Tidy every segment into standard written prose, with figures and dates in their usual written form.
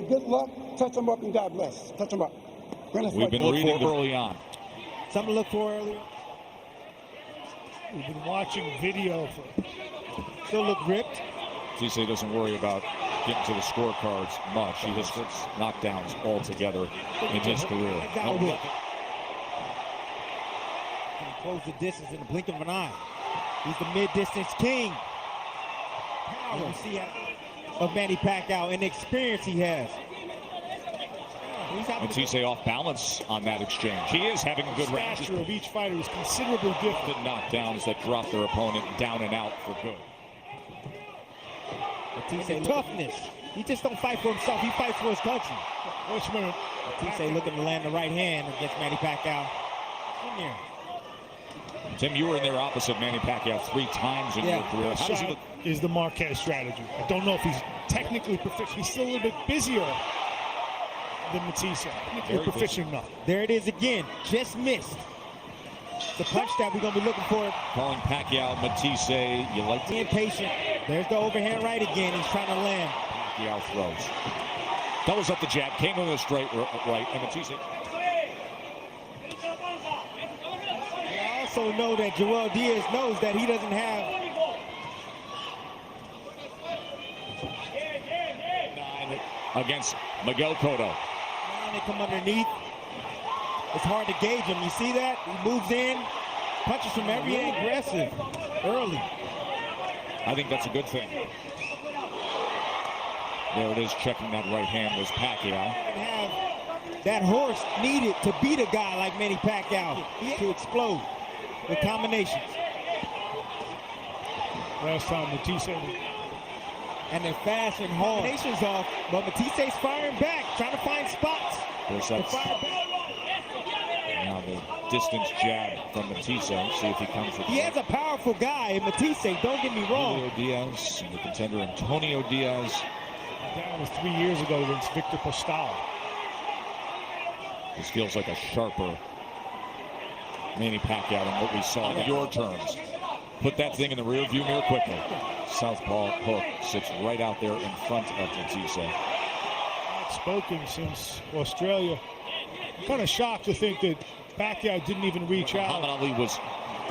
good luck. Touch them up and God bless. Touch them up. We've been reading early on. Something to look for early. We've been watching video. Still look ripped. Matthysse doesn't worry about getting to the scorecards much. He just hits knockdowns altogether in his career. Can close the distance in the blink of an eye. He's the mid-distance king. Power you see of Manny Pacquiao and the experience he has. Matthysse off balance on that exchange. He is having a good range. The stature of each fighter is considerably different. The knockdowns that drop their opponent down and out for good. Matthysse toughness. He just don't fight for himself. He fights for his country. Matthysse looking to land the right hand against Manny Pacquiao. In there. Tim, you were in there opposite Manny Pacquiao 3 times in your career. How does he look? Is the Marquez strategy. I don't know if he's technically proficient. He's still a little bit busier than Matthysse. Technically proficient enough. There it is again. Just missed. The punch that we're going to be looking for. Calling Pacquiao, Matthysse, you like to be impatient. There's the overhand right again. He's trying to land. Pacquiao throws. Doubles up the jab, came in a straight right, and Matthysse. I also know that Joel Diaz knows that he doesn't have against Miguel Cotto. Now they come underneath. It's hard to gauge him. You see that? He moves in, punches from every angle, aggressive, early. I think that's a good thing. There it is, checking that right hand was Pacquiao. Have that horse needed to beat a guy like Manny Pacquiao to explode with combinations. Last time Matthysse. And they're fast and hard. Combinations off, but Mathisse's firing back, trying to find spots. Now the distance jab from Matthysse. See if he comes with He has a powerful guy in Matthysse, don't get me wrong. Julio Diaz and the contender Antonio Diaz. That was 3 years ago against Victor Postol. This feels like a sharper Manny Pacquiao than what we saw in your terms. Put that thing in the rear view mirror quickly. Southpaw hook sits right out there in front of Matthysse. Not spoken since Australia. I'm kind of shocked to think that Pacquiao didn't even reach out. Muhammad Ali was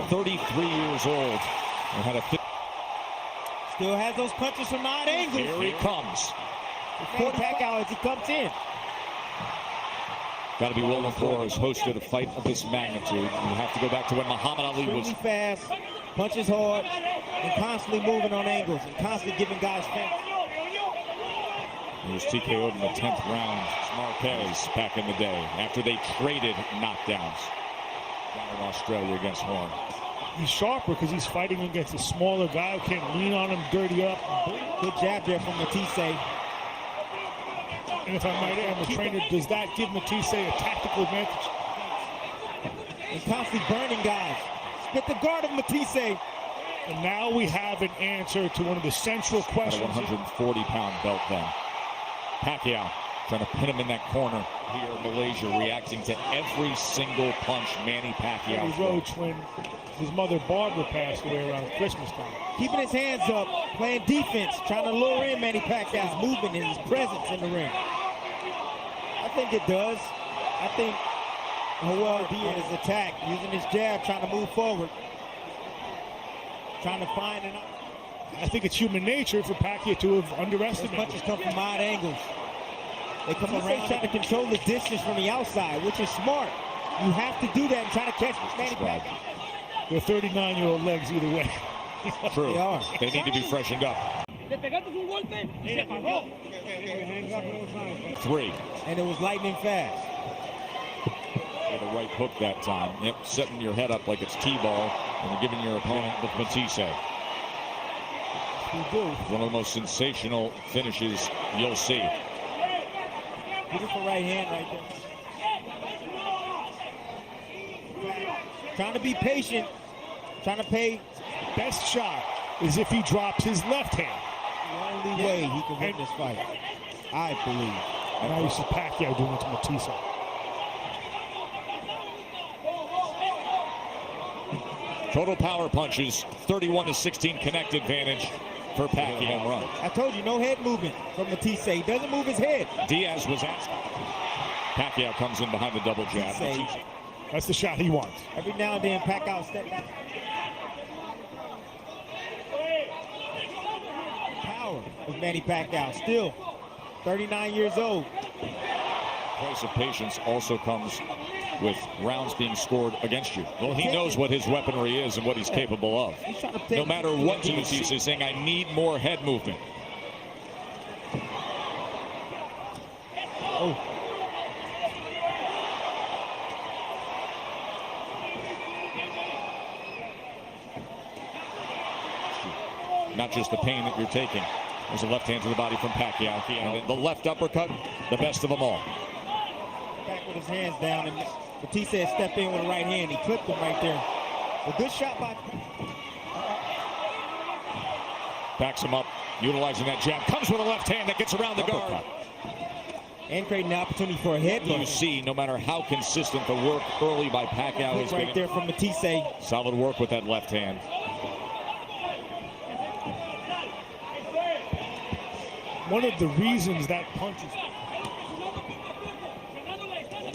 33 years old and had a. Still has those punches from odd angles. Here he comes. Pacquiao as he comes in. Got to be willing for has hosted a fight of this magnitude. You have to go back to when Muhammad Ali was fast, punches hard, and constantly moving on angles and constantly giving guys fence. He was TKO'd in the 10th round. Marquez back in the day after they traded knockdowns down in Australia against Horn. He's sharper because he's fighting against a smaller guy who can't lean on him, dirty up. Good jab there from Matthysse. And if I might add, the trainer, does that give Matthysse a tactical advantage? And constantly burning guys. Get the guard of Matthysse. And now we have an answer to one of the central questions. At a 140-pound belt then. Pacquiao trying to pin him in that corner here in Malaysia, reacting to every single punch Manny Pacquiao throws. Roach when his mother Barbara passed away around Christmas time. Keeping his hands up, playing defense, trying to lure in Manny Pacquiao's movement and his presence in the ring. I think it does. I think Joel Diaz his attack, using his jab, trying to move forward. Trying to find an... I think it's human nature for Pacquiao to have underestimated. Those punches come from odd angles. They come around trying to control the distance from the outside, which is smart. You have to do that and try to catch Manny Pacquiao. They're 39-year-old legs either way. True. They are. They need to be freshened up. 3. And it was lightning fast. With a right hook that time. Yep, setting your head up like it's T-ball and giving your opponent with Matthysse. One of the most sensational finishes you'll see. Beautiful right hand right there. Trying to be patient. Trying to pay. Best shot is if he drops his left hand. The only way he can win this fight, I believe. And now you see Pacquiao doing it to Matthysse. Total power punches, 31-16 connect advantage for Pacquiao. Home run. I told you, no head movement from Matthysse. He doesn't move his head. Diaz was asked. Pacquiao comes in behind the double jab. That's the shot he wants. Every now and then, Pacquiao step back. Power of Manny Pacquiao, still 39 years old. Price of patience also comes with rounds being scored against you. Well, he knows what his weaponry is and what he's capable of. No matter what Matthysse is saying, I need more head movement. Oh. Not just the pain that you're taking. There's a left hand to the body from Pacquiao. And the left uppercut, the best of them all. Back with his hands down, and Matthysse stepped in with the right hand. He clipped him right there. A good shot by... Backs him up, utilizing that jab. Comes with a left hand that gets around the guard. And creating the opportunity for a head. You see, no matter how consistent the work early by Pacquiao is, right there from Matthysse. Solid work with that left hand. One of the reasons that punch is...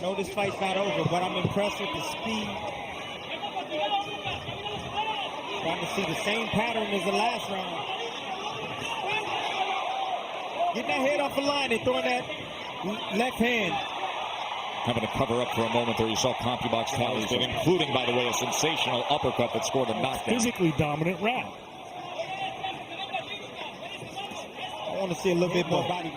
No, this fight's not over, but I'm impressed with the speed. Trying to see the same pattern as the last round. Getting that head off the line and throwing that left hand. Having to cover up for a moment there. You saw CompuBox tallies, including, by the way, a sensational uppercut that scored a knockdown. Physically dominant round. I want to see a little bit more body.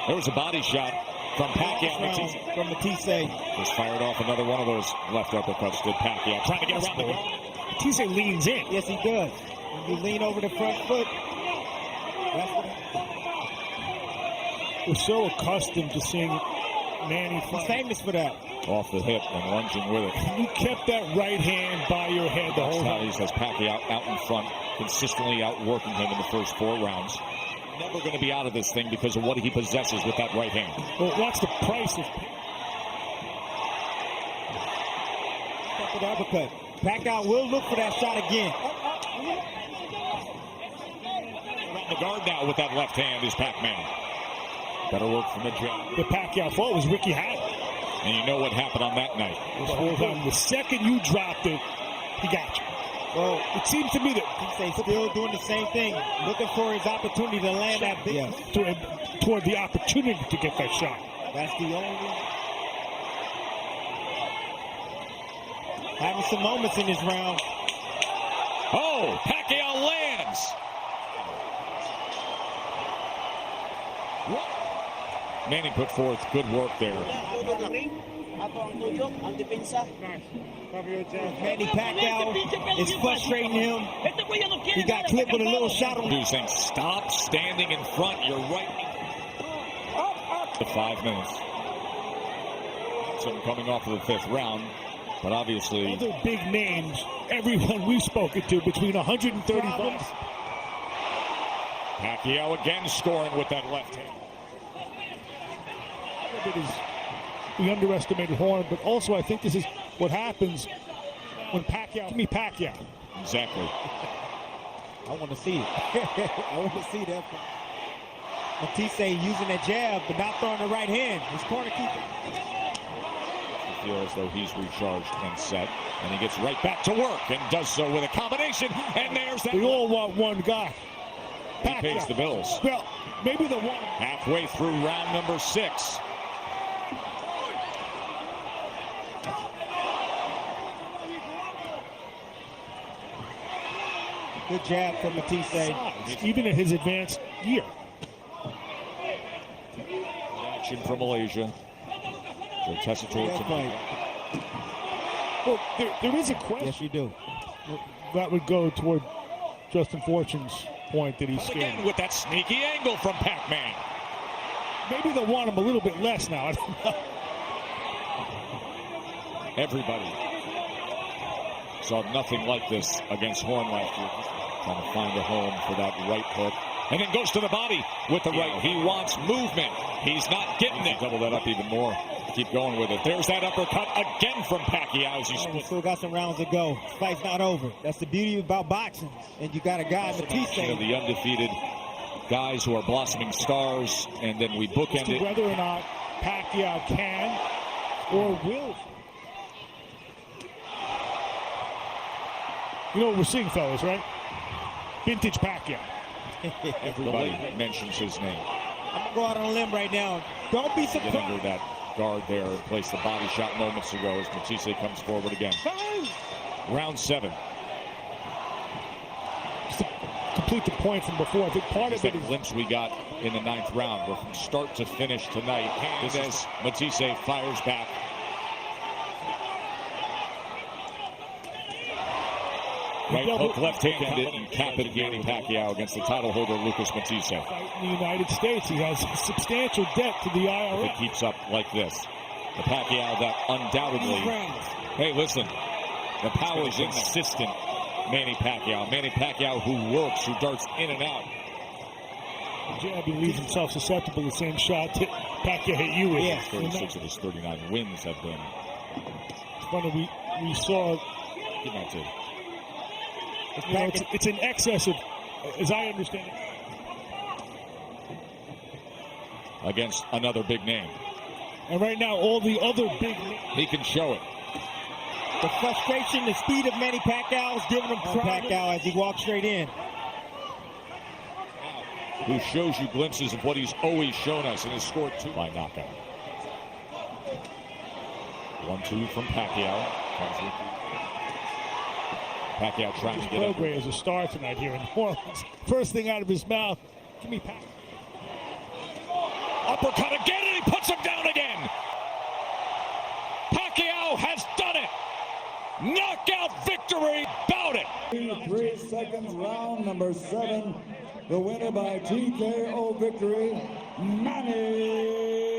There was a body shot from Pacquiao. From Matthysse. Just fired off another one of those left uppercuts to Pacquiao. Trying to get around the guard. Matthysse leans in. Yes, he does. When you lean over the front foot, that's what we're so accustomed to seeing Manny fight. He's famous for that. Off the hip and lunging with it. You kept that right hand by your head the whole time. He has Pacquiao out in front, consistently outworking him in the first 4 rounds. Never going to be out of this thing because of what he possesses with that right hand. Well, what's the price of... The uppercut. Pacquiao will look for that shot again. Around the guard now with that left hand is Pac-Man. Better work from the jab. The Pacquiao fought was Ricky Hatton. And you know what happened on that night. The second you dropped it, he got you. Well, it seems to me that he's still doing the same thing, looking for his opportunity to land that big. Yes. Toward the opportunity to get that shot. That's the only... Having some moments in this round. Oh, Pacquiao lands. Manny put forth good work there. Manny Pacquiao is frustrating him. He got clipped with a little shot on him. Saying, stop standing in front. You're right. The 5 minutes. So coming off of the 5th round. But obviously... Other big names, everyone we've spoken to, between 130 bucks. Pacquiao again scoring with that left hand. We underestimated Horn, but also I think this is what happens when Pacquiao... Give me Pacquiao. Exactly. I want to see it. I want to see that. Matthysse using that jab, but not throwing the right hand. His corner keeper. Feel as though he's recharged and set, and he gets right back to work and does so with a combination, and there's that. We all want one guy. He pays the bills. Well, maybe the one. Halfway through round number 6. Good jab from Matthysse. Even in his advanced year. Action from Malaysia. Well, there is a question. Yes, you do. That would go toward Justin Fortune's point that he's scared. Again with that sneaky angle from Pac-Man. Maybe they'll want him a little bit less now. Everybody saw nothing like this against Horn last year. Trying to find a home for that right hook. And then goes to the body with the right. He wants movement. He's not getting it. Double that up even more. Keep going with it. There's that uppercut again from Pacquiao as he We still got some rounds to go. This fight's not over. That's the beauty about boxing. And you got a guy, Matthysse. The undefeated guys who are blossoming stars, and then we bookend it. Whether or not Pacquiao can or will. You know what we're seeing, fellas, right? Vintage Pacquiao. Everybody mentions his name. I'm going to go out on a limb right now. Don't be Get under surprised. that guard there and place the body shot moments ago as Matthysse comes forward again. Round 7. Just to complete the point from before, I think part of That it is glimpse we got in the 9th round, where from start to finish tonight, as Matthysse fires back. Right hook, left handed, and cap it again. Pacquiao against the title holder, Lucas Matthysse. in the United States. He has substantial debt to the IRS. If it keeps up like this. The Pacquiao that undoubtedly... Hey, listen. The power is insistent. Manny Pacquiao. Manny Pacquiao who works, who darts in and out. Jab, he leaves himself susceptible to the same shot that Pacquiao hit you with. Yeah. 36 of his 39 wins have been... It's funny, we saw... Good night, too. You know, it's in excess of, as I understand it. Against another big name. And right now, all the other big names. He can show it. The frustration, the speed of Manny Pacquiao is giving him Pacquiao as he walks straight in. Who shows you glimpses of what he's always shown us and has scored 2 by knockout. 1-2 from Pacquiao. Pacquiao trying to get up. Prograis is a star tonight here in New Orleans. First thing out of his mouth, give me Pacquiao. Uppercut again, and he puts him down again. Pacquiao has done it. Knockout victory, bout it. 3 seconds, round number 7. The winner by TKO victory, Manny.